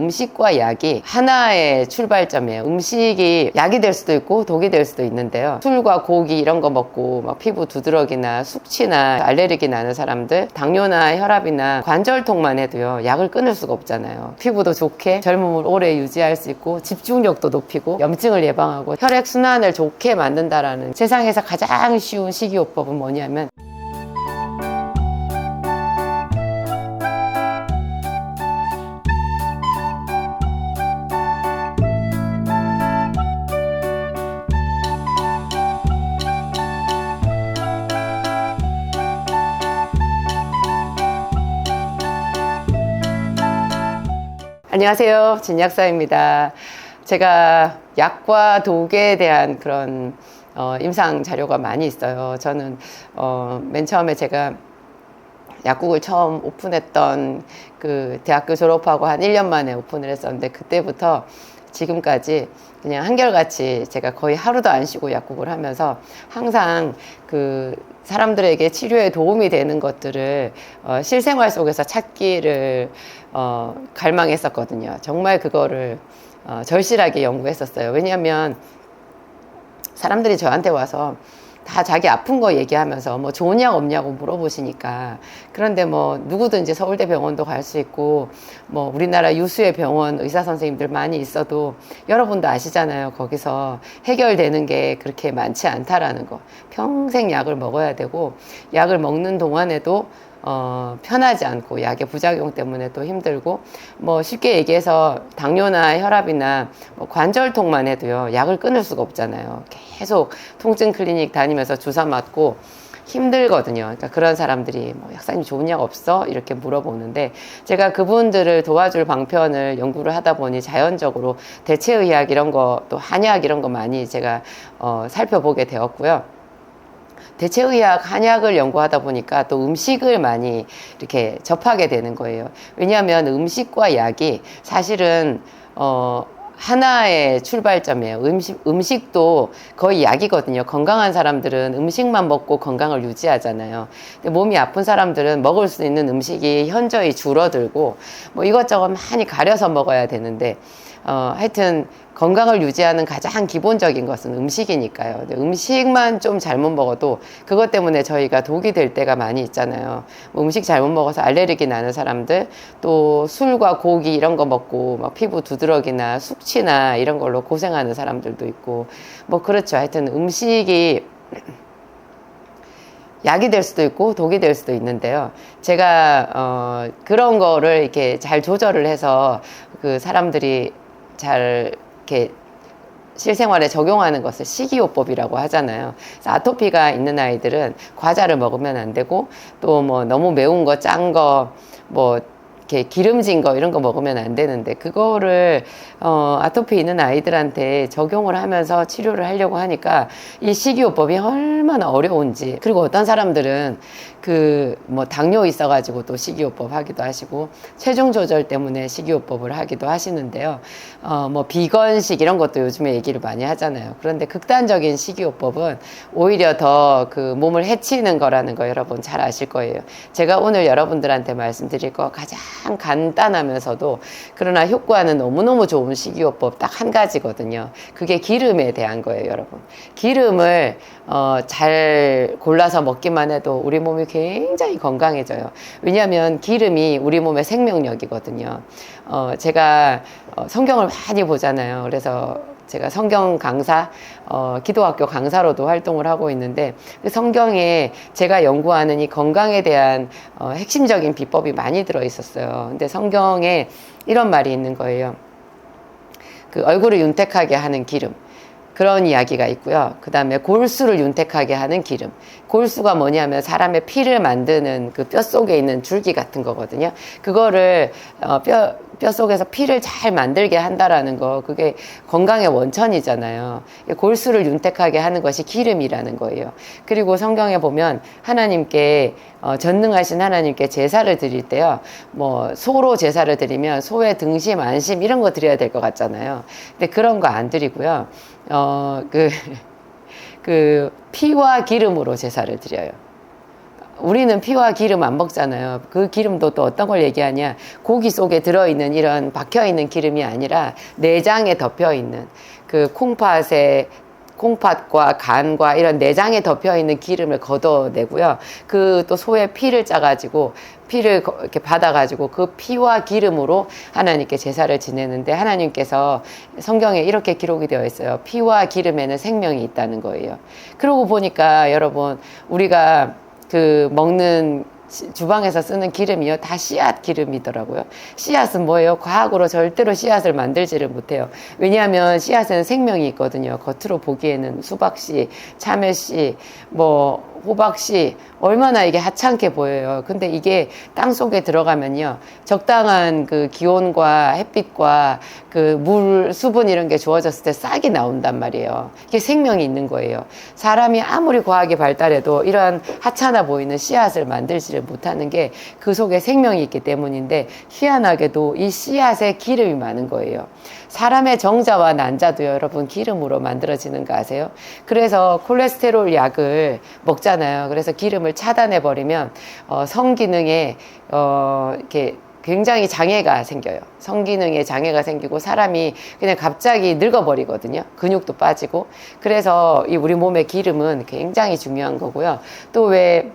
음식과 약이 하나의 출발점이에요. 음식이 약이 될 수도 있고 독이 될 수도 있는데요. 술과 고기 이런 거 먹고 막 피부 두드러기나 숙취나 알레르기 나는 사람들, 당뇨나 혈압이나 관절통만 해도요, 약을 끊을 수가 없잖아요. 피부도 좋게 젊음을 오래 유지할 수 있고 집중력도 높이고 염증을 예방하고 혈액순환을 좋게 만든다라는 세상에서 가장 쉬운 식이요법은 뭐냐면 안녕하세요, 진약사입니다. 제가 약과 독에 대한 그런 임상 자료가 많이 있어요. 저는 맨 처음에 제가 약국을 처음 오픈했던 그 대학교 졸업하고 한 1년 만에 오픈을 했었는데, 그때부터 지금까지 그냥 한결같이 제가 거의 하루도 안 쉬고 약국을 하면서 항상 그 사람들에게 치료에 도움이 되는 것들을 실생활 속에서 찾기를 갈망했었거든요. 정말 그거를 절실하게 연구했었어요. 왜냐하면 사람들이 저한테 와서 다 자기 아픈 거 얘기하면서 뭐 좋은 약 없냐고 물어보시니까, 그런데 뭐 누구든지 서울대 병원도 갈 수 있고 뭐 우리나라 유수의 병원 의사 선생님들 많이 있어도 여러분도 아시잖아요. 거기서 해결되는 게 그렇게 많지 않다라는 거. 평생 약을 먹어야 되고, 약을 먹는 동안에도 편하지 않고 약의 부작용 때문에 또 힘들고, 뭐 쉽게 얘기해서 당뇨나 혈압이나 뭐 관절통만 해도요, 약을 끊을 수가 없잖아요. 계속 통증 클리닉 다니면서 주사 맞고 힘들거든요. 그러니까 그런 사람들이 뭐 약사님 좋은 약 없어? 이렇게 물어보는데, 제가 그분들을 도와줄 방편을 연구를 하다 보니 자연적으로 대체의학 이런 거, 또 한약 이런 거 많이 제가 살펴보게 되었고요. 대체의학, 한약을 연구하다 보니까 또 음식을 많이 이렇게 접하게 되는 거예요. 왜냐하면 음식과 약이 사실은 하나의 출발점이에요. 음식도 거의 약이거든요. 건강한 사람들은 음식만 먹고 건강을 유지하잖아요. 근데 몸이 아픈 사람들은 먹을 수 있는 음식이 현저히 줄어들고 뭐 이것저것 많이 가려서 먹어야 되는데, 하여튼 건강을 유지하는 가장 기본적인 것은 음식이니까요. 근데 음식만 좀 잘못 먹어도 그것 때문에 저희가 독이 될 때가 많이 있잖아요. 뭐 음식 잘못 먹어서 알레르기 나는 사람들, 또 술과 고기 이런 거 먹고 막 피부 두드러기나 숙취나 이런 걸로 고생하는 사람들도 있고, 뭐 그렇죠. 하여튼 음식이 약이 될 수도 있고 독이 될 수도 있는데요. 제가 그런 거를 이렇게 잘 조절을 해서 그 사람들이 잘 이렇게 실생활에 적용하는 것을 식이요법이라고 하잖아요. 그래서 아토피가 있는 아이들은 과자를 먹으면 안 되고, 또 뭐 너무 매운 거, 짠 거, 뭐 이렇게 기름진 거 이런 거 먹으면 안 되는데, 그거를 아토피 있는 아이들한테 적용을 하면서 치료를 하려고 하니까 이 식이요법이 얼마나 어려운지. 그리고 어떤 사람들은 그 뭐 당뇨 있어가지고 또 식이요법 하기도 하시고, 체중 조절 때문에 식이요법을 하기도 하시는데요. 뭐 비건식 이런 것도 요즘에 얘기를 많이 하잖아요. 그런데 극단적인 식이요법은 오히려 더 그 몸을 해치는 거라는 거 여러분 잘 아실 거예요. 제가 오늘 여러분들한테 말씀드릴 거 가장 간단하면서도 그러나 효과는 너무너무 좋은 식이요법 딱 한 가지거든요. 그게 기름에 대한 거예요, 여러분. 기름을 잘 골라서 먹기만 해도 우리 몸이 굉장히 건강해져요. 왜냐하면 기름이 우리 몸의 생명력이거든요. 제가 성경을 많이 보잖아요. 그래서 제가 성경 강사, 기도학교 강사로도 활동을 하고 있는데, 그 성경에 제가 연구하는 이 건강에 대한 핵심적인 비법이 많이 들어 있었어요. 근데 성경에 이런 말이 있는 거예요. 그 얼굴을 윤택하게 하는 기름, 그런 이야기가 있고요. 그 다음에 골수를 윤택하게 하는 기름. 골수가 뭐냐면 사람의 피를 만드는 그 뼈 속에 있는 줄기 같은 거거든요. 그거를 뼈 속에서 피를 잘 만들게 한다라는 거, 그게 건강의 원천이잖아요. 골수를 윤택하게 하는 것이 기름이라는 거예요. 그리고 성경에 보면 하나님께 전능하신 하나님께 제사를 드릴 때요, 뭐 소로 제사를 드리면 소의 등심, 안심 이런 거 드려야 될 것 같잖아요. 근데 그런 거 안 드리고요. 그 피와 기름으로 제사를 드려요. 우리는 피와 기름 안 먹잖아요. 그 기름도 또 어떤 걸 얘기하냐. 고기 속에 들어있는 이런 박혀있는 기름이 아니라 내장에 덮여있는 그 콩팥과 간과 이런 내장에 덮여있는 기름을 걷어내고요. 그 또 소의 피를 짜가지고 피를 이렇게 받아가지고 그 피와 기름으로 하나님께 제사를 지내는데 하나님께서 성경에 이렇게 기록이 되어 있어요. 피와 기름에는 생명이 있다는 거예요. 그러고 보니까 여러분 우리가 그 먹는 주방에서 쓰는 기름이요 다 씨앗 기름이더라고요. 씨앗은 뭐예요? 과학으로 절대로 씨앗을 만들지를 못해요. 왜냐하면 씨앗에는 생명이 있거든요. 겉으로 보기에는 수박씨, 참외씨, 뭐 호박씨 얼마나 이게 하찮게 보여요. 근데 이게 땅 속에 들어가면요 적당한 그 기온과 햇빛과 그 물, 수분 이런 게 주어졌을 때 싹이 나온단 말이에요. 이게 생명이 있는 거예요. 사람이 아무리 과학이 발달해도 이러한 하찮아 보이는 씨앗을 만들지를 못하는 게 그 속에 생명이 있기 때문인데 희한하게도 이 씨앗에 기름이 많은 거예요. 사람의 정자와 난자도 여러분 기름으로 만들어지는 거 아세요? 그래서 콜레스테롤 약을 먹잖아요. 그래서 기름을 차단해 버리면 성기능에 이렇게 굉장히 장애가 생겨요. 성기능에 장애가 생기고 사람이 그냥 갑자기 늙어버리거든요. 근육도 빠지고. 그래서 이 우리 몸의 기름은 굉장히 중요한 거고요. 또 왜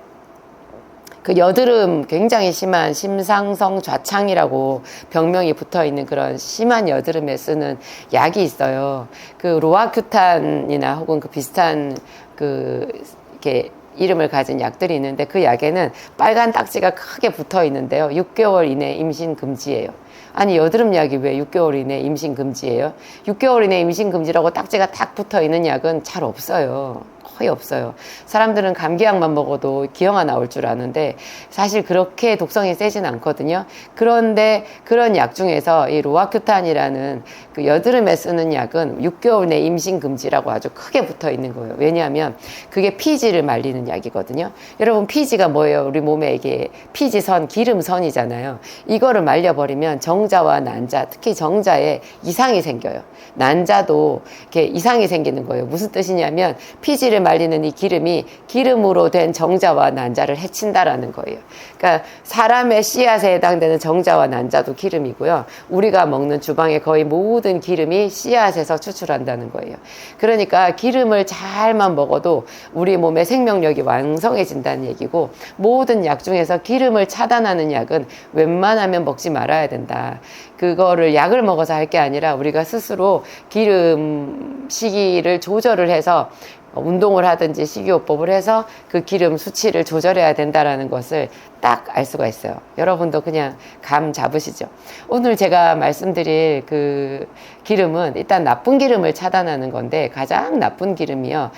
그 여드름 굉장히 심한 심상성 좌창이라고 병명이 붙어 있는 그런 심한 여드름에 쓰는 약이 있어요. 그 로아큐탄이나 혹은 그 비슷한 그 이렇게 이름을 가진 약들이 있는데 그 약에는 빨간 딱지가 크게 붙어 있는데요. 6개월 이내 임신 금지예요. 아니 여드름 약이 왜 6개월 이내 임신 금지예요? 6개월 이내 임신 금지라고 딱지가 딱 붙어 있는 약은 잘 없어요. 거의 없어요. 사람들은 감기약만 먹어도 기형아 나올 줄 아는데 사실 그렇게 독성이 세진 않거든요. 그런데 그런 약 중에서 이 로아큐탄이라는 그 여드름에 쓰는 약은 6개월 내 임신 금지라고 아주 크게 붙어 있는 거예요. 왜냐하면 그게 피지를 말리는 약이거든요. 여러분 피지가 뭐예요? 우리 몸에 이게 피지선, 기름선이잖아요. 이거를 말려버리면 정자와 난자, 특히 정자에 이상이 생겨요. 난자도 이렇게 이상이 생기는 거예요. 무슨 뜻이냐면 피지를 말리는 이 기름이 기름으로 된 정자와 난자를 해친다라는 거예요. 그러니까 사람의 씨앗에 해당되는 정자와 난자도 기름이고요. 우리가 먹는 주방의 거의 모든 기름이 씨앗에서 추출한다는 거예요. 그러니까 기름을 잘만 먹어도 우리 몸의 생명력이 왕성해진다는 얘기고 모든 약 중에서 기름을 차단하는 약은 웬만하면 먹지 말아야 된다. 그거를 약을 먹어서 할 게 아니라 우리가 스스로 기름 시기를 조절을 해서 운동을 하든지 식이요법을 해서 그 기름 수치를 조절해야 된다라는 것을 딱 알 수가 있어요. 여러분도 그냥 감 잡으시죠. 오늘 제가 말씀드릴 그 기름은 일단 나쁜 기름을 차단하는 건데 가장 나쁜 기름이요.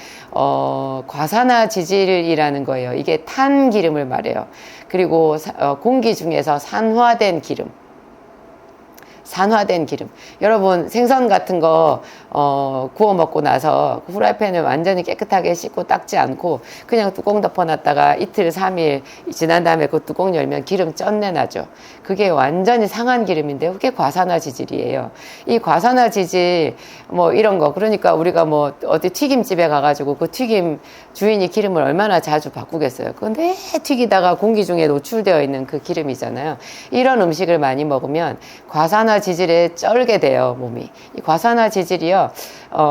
과산화 지질이라는 거예요. 이게 탄 기름을 말해요. 그리고 공기 중에서 산화된 기름. 산화된 기름. 여러분 생선 같은 거 구워 먹고 나서 후라이팬을 완전히 깨끗하게 씻고 닦지 않고 그냥 뚜껑 덮어놨다가 이틀 3일 지난 다음에 그 뚜껑 열면 기름 쩐내 나죠. 그게 완전히 상한 기름인데 그게 과산화 지질이에요. 이 과산화 지질 뭐 이런 거 그러니까 우리가 뭐 어디 튀김집에 가가지고 그 튀김 주인이 기름을 얼마나 자주 바꾸겠어요. 근데 튀기다가 공기 중에 노출되어 있는 그 기름이잖아요. 이런 음식을 많이 먹으면 과산화 지질에 쩔게 돼요, 몸이. 이 과산화 지질이요,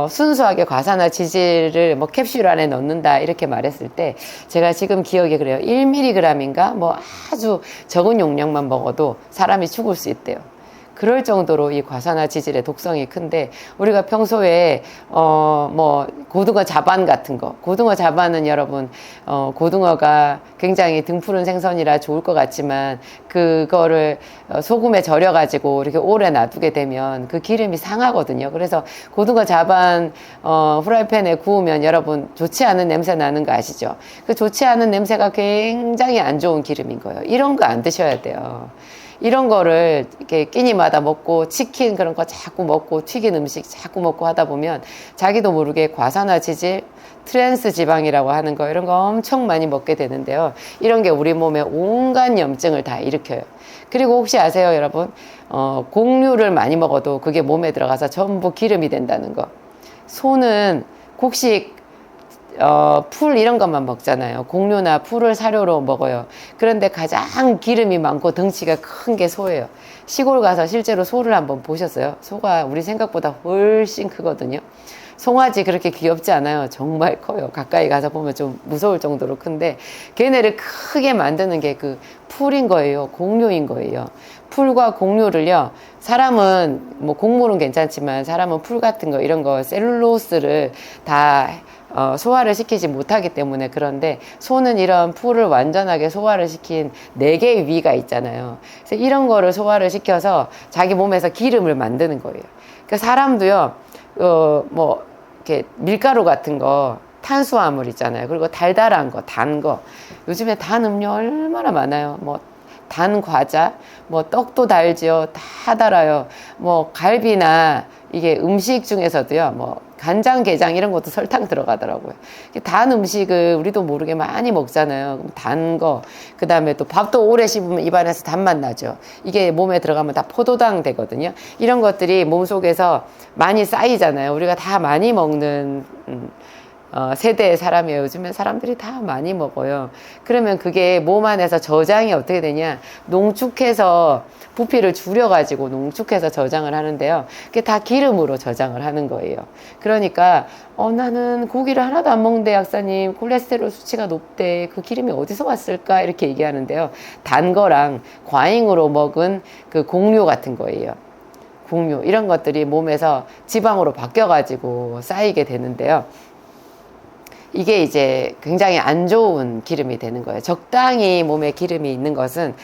순수하게 과산화 지질을 뭐 캡슐 안에 넣는다, 이렇게 말했을 때, 제가 지금 기억이 그래요. 1mg인가? 뭐 아주 적은 용량만 먹어도 사람이 죽을 수 있대요. 그럴 정도로 이 과산화 지질의 독성이 큰데 우리가 평소에 뭐 고등어 자반 같은 거 고등어 자반은 여러분 고등어가 굉장히 등푸른 생선이라 좋을 것 같지만 그거를 소금에 절여 가지고 이렇게 오래 놔두게 되면 그 기름이 상하거든요. 그래서 고등어 자반 후라이팬에 구우면 여러분 좋지 않은 냄새 나는 거 아시죠? 그 좋지 않은 냄새가 굉장히 안 좋은 기름인 거예요. 이런 거 안 드셔야 돼요. 이런 거를 이렇게 끼니마다 먹고 치킨 그런 거 자꾸 먹고 튀긴 음식 자꾸 먹고 하다 보면 자기도 모르게 과산화 지질, 트랜스 지방이라고 하는 거 이런 거 엄청 많이 먹게 되는데요. 이런 게 우리 몸에 온갖 염증을 다 일으켜요. 그리고 혹시 아세요, 여러분? 곡류를 많이 먹어도 그게 몸에 들어가서 전부 기름이 된다는 거. 소는 곡식 풀 이런 것만 먹잖아요. 곡류나 풀을 사료로 먹어요. 그런데 가장 기름이 많고 덩치가 큰 게 소예요. 시골 가서 실제로 소를 한번 보셨어요? 소가 우리 생각보다 훨씬 크거든요. 송아지 그렇게 귀엽지 않아요. 정말 커요. 가까이 가서 보면 좀 무서울 정도로 큰데 걔네를 크게 만드는 게 그 풀인 거예요. 곡류인 거예요. 풀과 곡류를요. 사람은 뭐 곡물은 괜찮지만 사람은 풀 같은 거 이런 거 셀룰로스를 다 소화를 시키지 못하기 때문에 그런데 소는 이런 풀을 완전하게 소화를 시킨 4개의 위가 있잖아요. 그래서 이런 거를 소화를 시켜서 자기 몸에서 기름을 만드는 거예요. 그러니까 사람도요, 뭐, 이렇게 밀가루 같은 거, 탄수화물 있잖아요. 그리고 달달한 거, 단 거. 요즘에 단 음료 얼마나 많아요. 뭐, 단 과자, 뭐, 떡도 달지요. 다 달아요. 뭐, 갈비나 이게 음식 중에서도요, 뭐, 간장, 게장 이런 것도 설탕 들어가더라고요. 단 음식을 우리도 모르게 많이 먹잖아요. 그럼 단 거, 그 다음에 또 밥도 오래 씹으면 입안에서 단맛 나죠. 이게 몸에 들어가면 다 포도당 되거든요. 이런 것들이 몸속에서 많이 쌓이잖아요. 우리가 다 많이 먹는 세대의 사람이에요. 요즘에 사람들이 다 많이 먹어요. 그러면 그게 몸 안에서 저장이 어떻게 되냐? 농축해서 부피를 줄여가지고 농축해서 저장을 하는데요. 그게 다 기름으로 저장을 하는 거예요. 그러니까 나는 고기를 하나도 안 먹는데 약사님 콜레스테롤 수치가 높대. 그 기름이 어디서 왔을까? 이렇게 얘기하는데요. 단 거랑 과잉으로 먹은 그 곡류 같은 거예요. 곡류 이런 것들이 몸에서 지방으로 바뀌어가지고 쌓이게 되는데요. 이게 이제 굉장히 안 좋은 기름이 되는 거예요. 적당히 몸에 기름이 있는 것은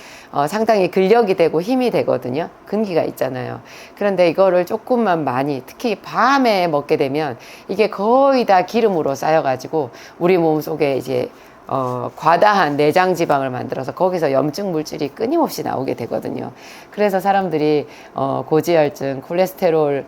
상당히 근력이 되고 힘이 되거든요. 근기가 있잖아요. 그런데 이거를 조금만 많이, 특히 밤에 먹게 되면 이게 거의 다 기름으로 쌓여가지고 우리 몸 속에 이제 과다한 내장 지방을 만들어서 거기서 염증 물질이 끊임없이 나오게 되거든요. 그래서 사람들이 고지혈증, 콜레스테롤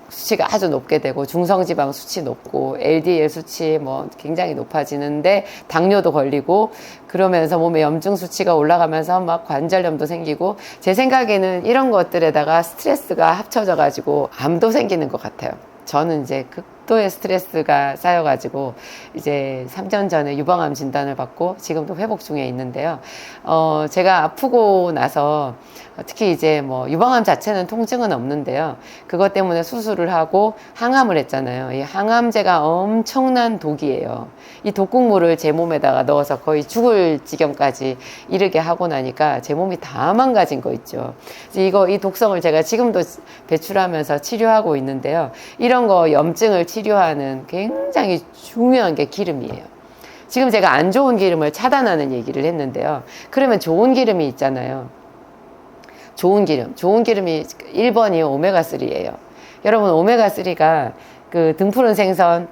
수치가 아주 높게 되고 중성지방 수치 높고 LDL 수치 뭐 굉장히 높아지는데 당뇨도 걸리고 그러면서 몸에 염증 수치가 올라가면서 막 관절염도 생기고 제 생각에는 이런 것들에다가 스트레스가 합쳐져 가지고 암도 생기는 것 같아요. 저는 이제 극도의 스트레스가 쌓여가지고 이제 3년 전에 유방암 진단을 받고 지금도 회복 중에 있는데요. 제가 아프고 나서 특히 이제 뭐 유방암 자체는 통증은 없는데요. 그것 때문에 수술을 하고 항암을 했잖아요. 이 항암제가 엄청난 독이에요. 이 독극물을 제 몸에다가 넣어서 거의 죽을 지경까지 이르게 하고 나니까 제 몸이 다 망가진 거 있죠. 이 독성을 제가 지금도 배출하면서 치료하고 있는데요. 이런 거 염증을 치료하는 굉장히 중요한 게 기름이에요. 지금 제가 안 좋은 기름을 차단하는 얘기를 했는데요. 그러면 좋은 기름이 있잖아요. 좋은 기름이 1번이 오메가3예요. 여러분, 오메가3가 그 등푸른 생선,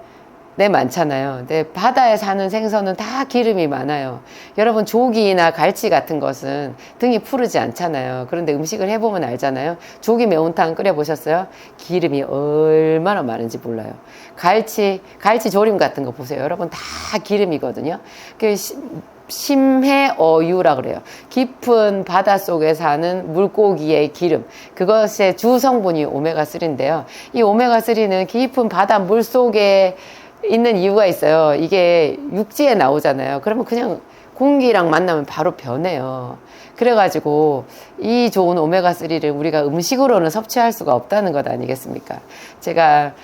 네, 많잖아요. 근데 바다에 사는 생선은 다 기름이 많아요. 여러분, 조기나 갈치 같은 것은 등이 푸르지 않잖아요. 그런데 음식을 해보면 알잖아요. 조기 매운탕 끓여보셨어요? 기름이 얼마나 많은지 몰라요. 갈치 조림 같은 거 보세요. 여러분, 다 기름이거든요. 심해어유라 그래요. 깊은 바닷속에 사는 물고기의 기름. 그것의 주 성분이 오메가3인데요. 이 오메가3는 깊은 바다 물속에 있는 이유가 있어요. 이게 육지에 나오잖아요. 그러면 그냥 공기랑 만나면 바로 변해요. 그래가지고 이 좋은 오메가3를 우리가 음식으로는 섭취할 수가 없다는 것 아니겠습니까? 제가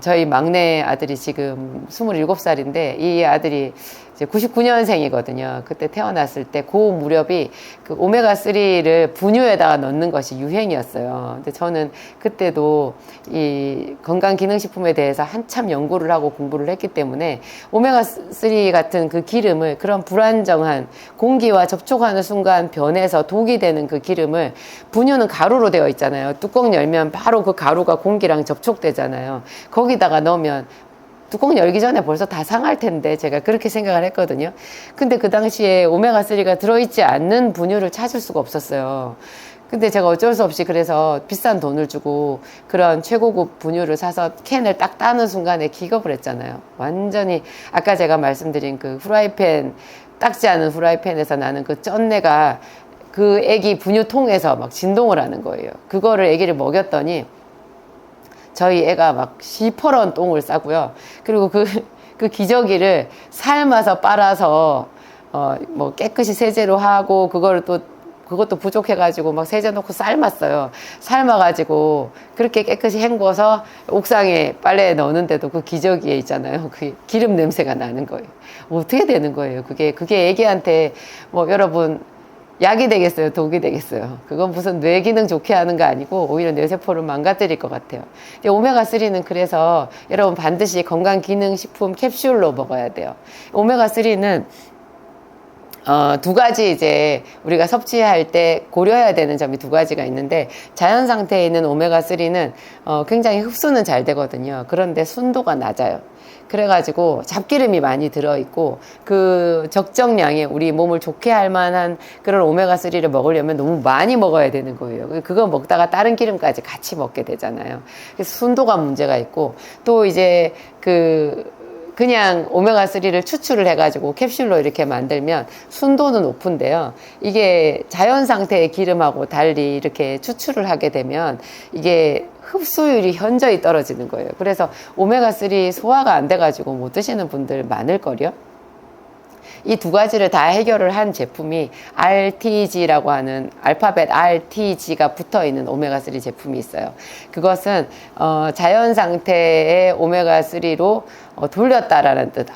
저희 막내 아들이 지금 27살인데 이 아들이 이제 99년생이거든요. 그때 태어났을 때 그 무렵이 그 오메가3를 분유에다가 넣는 것이 유행이었어요. 근데 저는 그때도 이 건강기능식품에 대해서 한참 연구를 하고 공부를 했기 때문에 오메가3 같은 그 기름을 그런 불안정한 공기와 접촉하는 순간 변해서 독이 되는 그 기름을 분유는 가루로 되어 있잖아요. 뚜껑 열면 바로 그 가루가 공기랑 접촉되잖아요. 거기다가 넣으면 뚜껑 열기 전에 벌써 다 상할 텐데 제가 그렇게 생각을 했거든요. 근데 그 당시에 오메가3가 들어있지 않는 분유를 찾을 수가 없었어요. 근데 제가 어쩔 수 없이 그래서 비싼 돈을 주고 그런 최고급 분유를 사서 캔을 딱 따는 순간에 기겁을 했잖아요. 완전히 아까 제가 말씀드린 그 후라이팬, 닦지 않은 후라이팬에서 나는 그 쩐내가 그 애기 분유통에서 막 진동을 하는 거예요. 그거를 애기를 먹였더니 저희 애가 막 시퍼런 똥을 싸고요. 그리고 그 기저귀를 삶아서 빨아서 뭐 깨끗이 세제로 하고 그것도 부족해가지고 막 세제 넣고 삶았어요. 삶아가지고 그렇게 깨끗이 헹궈서 옥상에 빨래에 넣는데도 그 기저귀에 있잖아요. 그 기름 냄새가 나는 거예요. 어떻게 되는 거예요? 그게 애기한테 뭐 여러분 약이 되겠어요? 독이 되겠어요? 그건 무슨 뇌 기능 좋게 하는 거 아니고 오히려 뇌세포를 망가뜨릴 것 같아요. 오메가3는 그래서 여러분 반드시 건강기능식품 캡슐로 먹어야 돼요. 오메가3는 두 가지 이제 우리가 섭취할 때 고려해야 되는 점이 두 가지가 있는데, 자연 상태에 있는 오메가3는 굉장히 흡수는 잘 되거든요. 그런데 순도가 낮아요. 그래가지고 잡기름이 많이 들어있고 그 적정량의 우리 몸을 좋게 할 만한 그런 오메가3를 먹으려면 너무 많이 먹어야 되는 거예요. 그거 먹다가 다른 기름까지 같이 먹게 되잖아요. 그래서 순도가 문제가 있고, 또 이제 그냥 오메가3를 추출을 해가지고 캡슐로 이렇게 만들면 순도는 높은데요. 이게 자연 상태의 기름하고 달리 이렇게 추출을 하게 되면 이게 흡수율이 현저히 떨어지는 거예요. 그래서 오메가3 소화가 안 돼가지고 못 드시는 분들 많을걸요. 이 두 가지를 다 해결을 한 제품이 RTG라고 하는 알파벳 RTG가 붙어 있는 오메가3 제품이 있어요. 그것은 자연 상태의 오메가3로 돌렸다라는 뜻,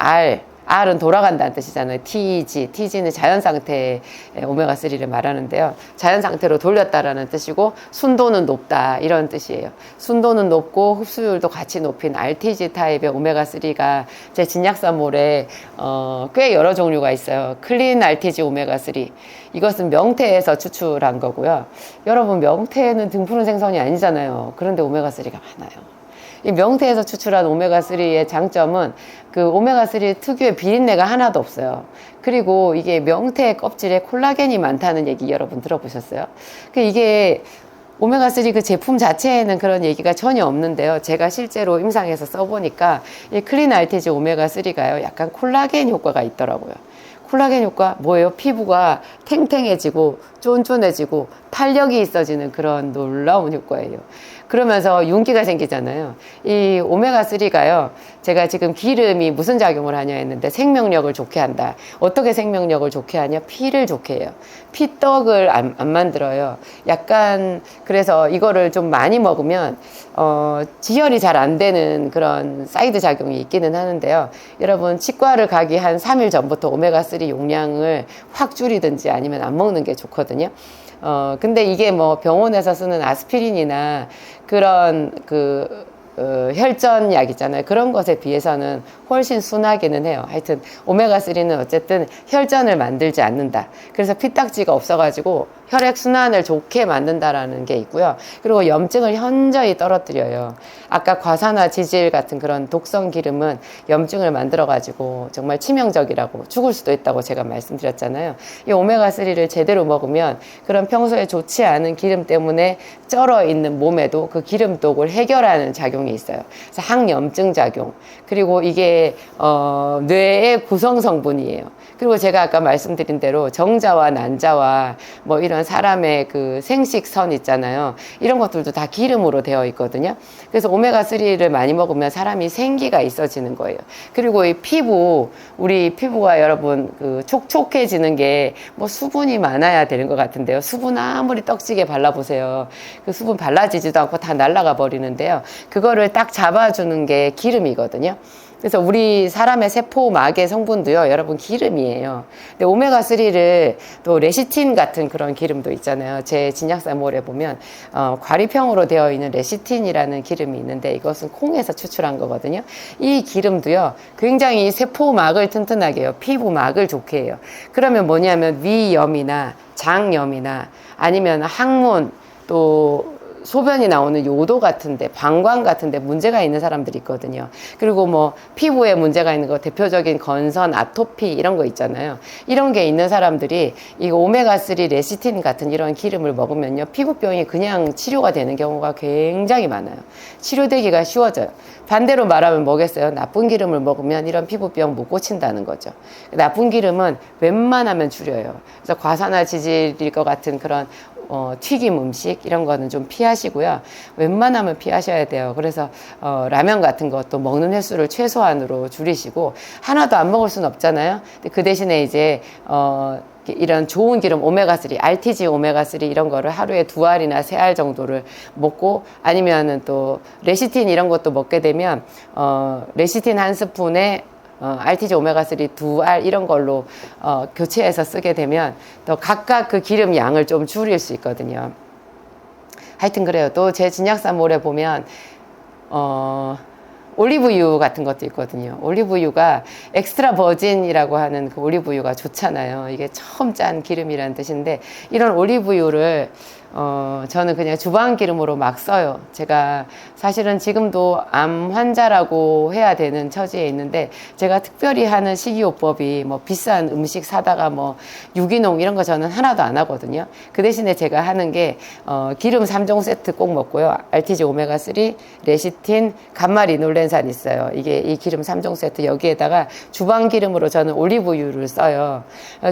R은 돌아간다는 뜻이잖아요. TG는 자연 상태의 오메가3를 말하는데요. 자연 상태로 돌렸다라는 뜻이고, 순도는 높다 이런 뜻이에요. 순도는 높고 흡수율도 같이 높인 RTG 타입의 오메가3가 제 진약사몰에 꽤 여러 종류가 있어요. 클린 RTG 오메가3. 이것은 명태에서 추출한 거고요. 여러분, 명태는 등푸른 생선이 아니잖아요. 그런데 오메가3가 많아요. 이 명태에서 추출한 오메가3의 장점은 그 오메가3 특유의 비린내가 하나도 없어요. 그리고 이게 명태 껍질에 콜라겐이 많다는 얘기 여러분 들어보셨어요? 이게 오메가3 그 제품 자체에는 그런 얘기가 전혀 없는데요. 제가 실제로 임상에서 써보니까 이 클린 RTG 오메가3가요, 약간 콜라겐 효과가 있더라고요. 콜라겐 효과 뭐예요? 피부가 탱탱해지고 쫀쫀해지고 탄력이 있어지는 그런 놀라운 효과예요. 그러면서 윤기가 생기잖아요. 이 오메가3가요, 제가 지금 기름이 무슨 작용을 하냐 했는데 생명력을 좋게 한다. 어떻게 생명력을 좋게 하냐? 피를 좋게 해요. 피떡을 안 만들어요. 약간 그래서 이거를 좀 많이 먹으면 지혈이 잘 안 되는 그런 사이드 작용이 있기는 하는데요. 여러분, 치과를 가기 한 3일 전부터 오메가3 용량을 확 줄이든지 아니면 안 먹는 게 좋거든요. 근데 이게 뭐 병원에서 쓰는 아스피린이나 그런 혈전약 있잖아요. 그런 것에 비해서는 훨씬 순하기는 해요. 하여튼 오메가3는 어쨌든 혈전을 만들지 않는다. 그래서 피딱지가 없어가지고 혈액순환을 좋게 만든다라는 게 있고요. 그리고 염증을 현저히 떨어뜨려요. 아까 과산화지질 같은 그런 독성 기름은 염증을 만들어가지고 정말 치명적이라고, 죽을 수도 있다고 제가 말씀드렸잖아요. 이 오메가3를 제대로 먹으면 그런 평소에 좋지 않은 기름 때문에 쩔어 있는 몸에도 그 기름독을 해결하는 작용이 있어요. 그래서 항염증 작용, 그리고 이게 뇌의 구성 성분이에요. 그리고 제가 아까 말씀드린 대로 정자와 난자와 뭐 이런 사람의 그 생식선 있잖아요. 이런 것들도 다 기름으로 되어 있거든요. 그래서 오메가3를 많이 먹으면 사람이 생기가 있어지는 거예요. 그리고 이 우리 피부가 여러분 촉촉해지는 게 뭐 수분이 많아야 되는 것 같은데요. 수분 아무리 떡지게 발라보세요. 그 수분 발라지지도 않고 다 날아가 버리는데요. 그거를 딱 잡아주는 게 기름이거든요. 그래서 우리 사람의 세포막의 성분도요, 여러분 기름이에요. 근데 오메가3를 또 레시틴 같은 그런 기름도 있잖아요. 제 진약사몰에 보면 과리평으로 되어 있는 레시틴이라는 기름이 있는데, 이것은 콩에서 추출한 거거든요. 이 기름도요, 굉장히 세포막을 튼튼하게 해요. 피부막을 좋게 해요. 그러면 뭐냐면 위염이나 장염이나 아니면 항문, 또 소변이 나오는 요도 같은데, 방광 같은데 문제가 있는 사람들이 있거든요. 그리고 뭐 피부에 문제가 있는 거, 대표적인 건선, 아토피 이런 거 있잖아요. 이런 게 있는 사람들이 이 오메가3 레시틴 같은 이런 기름을 먹으면요, 피부병이 그냥 치료가 되는 경우가 굉장히 많아요. 치료되기가 쉬워져요. 반대로 말하면 뭐겠어요? 나쁜 기름을 먹으면 이런 피부병 못 고친다는 거죠. 나쁜 기름은 웬만하면 줄여요. 그래서 과산화지질일 것 같은 그런 튀김 음식 이런 거는 좀 피하시고요. 웬만하면 피하셔야 돼요. 그래서 라면 같은 것도 먹는 횟수를 최소한으로 줄이시고, 하나도 안 먹을 수는 없잖아요. 근데 그 대신에 이제 이런 좋은 기름 오메가3, RTG 오메가3 이런 거를 하루에 2알이나 3알 정도를 먹고, 아니면은 또 레시틴 이런 것도 먹게 되면 레시틴 한 스푼에 RTG 오메가3 2알 이런 걸로 교체해서 쓰게 되면 또 각각 그 기름 양을 좀 줄일 수 있거든요. 하여튼 그래요. 또 제 진약사몰에 보면 올리브유 같은 것도 있거든요. 올리브유가 엑스트라 버진이라고 하는 그 올리브유가 좋잖아요. 이게 처음 짠 기름이라는 뜻인데, 이런 올리브유를 저는 그냥 주방 기름으로 막 써요. 제가 사실은 지금도 암 환자라고 해야 되는 처지에 있는데, 제가 특별히 하는 식이요법이 뭐 비싼 음식 사다가 뭐 유기농 이런 거 저는 하나도 안 하거든요. 그 대신에 제가 하는 게 기름 3종 세트 꼭 먹고요. RTG 오메가3, 레시틴, 감마리놀렌산 있어요. 이게 이 기름 3종 세트, 여기에다가 주방 기름으로 저는 올리브유를 써요.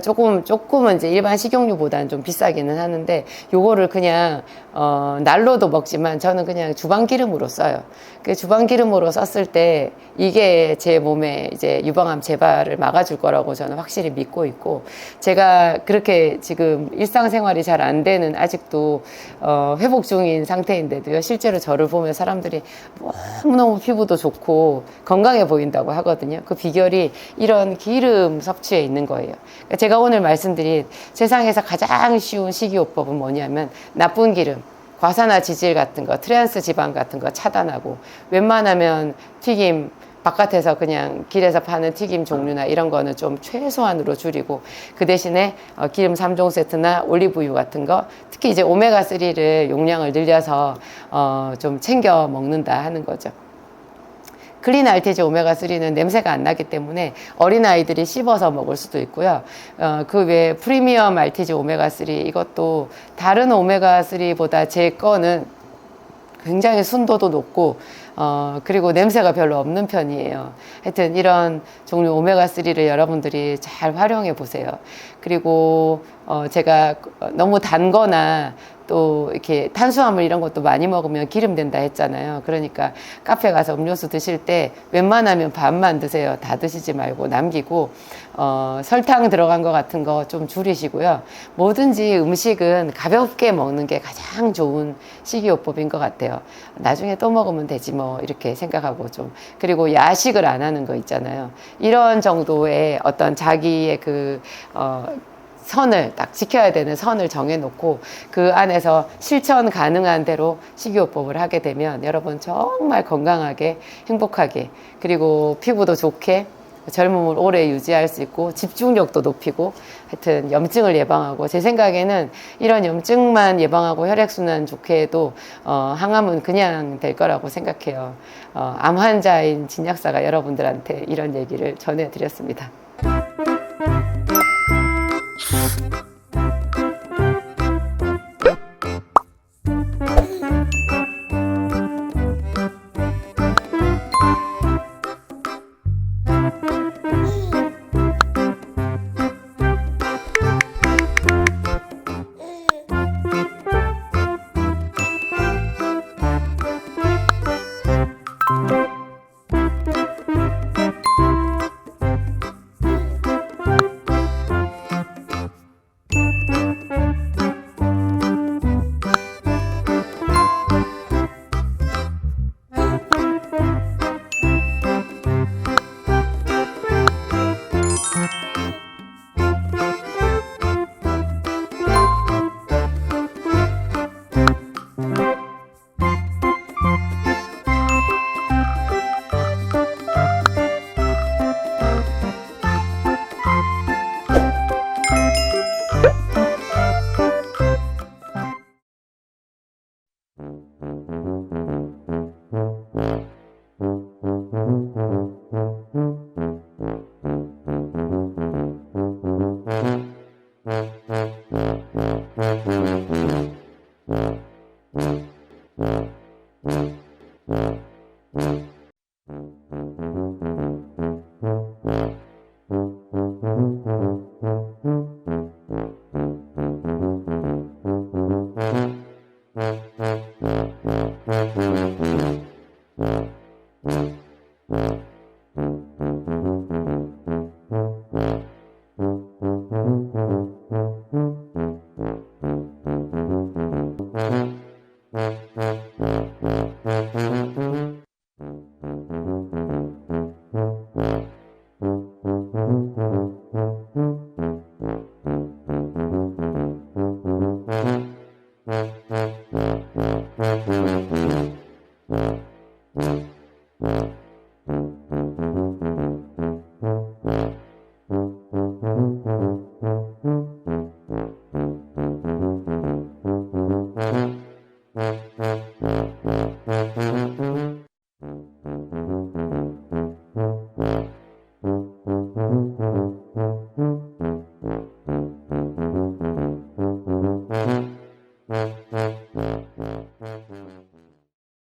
조금은 이제 일반 식용유보다는 좀 비싸기는 하는데, 요거를 그냥 날로도 먹지만 저는 그냥 주방 기름으로 써요. 그 주방 기름으로 썼을 때 이게 제 몸에 이제 유방암 재발을 막아줄 거라고 저는 확실히 믿고 있고, 제가 그렇게 지금 일상생활이 잘 안 되는, 아직도 회복 중인 상태인데도요, 실제로 저를 보면 사람들이 너무너무 피부도 좋고 건강해 보인다고 하거든요. 그 비결이 이런 기름 섭취에 있는 거예요. 그러니까 제가 오늘 말씀드린 세상에서 가장 쉬운 식이요법은 뭐냐면, 나쁜 기름, 과산화지질 같은 거, 트랜스 지방 같은 거 차단하고, 웬만하면 튀김, 바깥에서 그냥 길에서 파는 튀김 종류나 이런 거는 좀 최소한으로 줄이고, 그 대신에 기름 3종 세트나 올리브유 같은 거, 특히 이제 오메가3를 용량을 늘려서 좀 챙겨 먹는다 하는 거죠. 클린 RTG 오메가3는 냄새가 안 나기 때문에 어린아이들이 씹어서 먹을 수도 있고요. 그 외에 프리미엄 RTG 오메가3, 이것도 다른 오메가3보다 제 거는 굉장히 순도도 높고 그리고 냄새가 별로 없는 편이에요. 하여튼 이런 종류 오메가3를 여러분들이 잘 활용해 보세요. 그리고 제가 너무 단 거나 또 이렇게 탄수화물 이런 것도 많이 먹으면 기름 된다 했잖아요. 그러니까 카페 가서 음료수 드실 때 웬만하면 반만 드세요. 다 드시지 말고 남기고, 설탕 들어간 거 같은 거 좀 줄이시고요. 뭐든지 음식은 가볍게 먹는 게 가장 좋은 식이요법인 것 같아요. 나중에 또 먹으면 되지 뭐 이렇게 생각하고 좀, 그리고 야식을 안 하는 거 있잖아요. 이런 정도의 어떤 자기의 선을 딱 지켜야 되는 선을 정해놓고 그 안에서 실천 가능한 대로 식이요법을 하게 되면 여러분 정말 건강하게, 행복하게, 그리고 피부도 좋게 젊음을 오래 유지할 수 있고 집중력도 높이고, 하여튼 염증을 예방하고, 제 생각에는 이런 염증만 예방하고 혈액순환 좋게 해도 항암은 그냥 될 거라고 생각해요. 암 환자인 진약사가 여러분들한테 이런 얘기를 전해드렸습니다.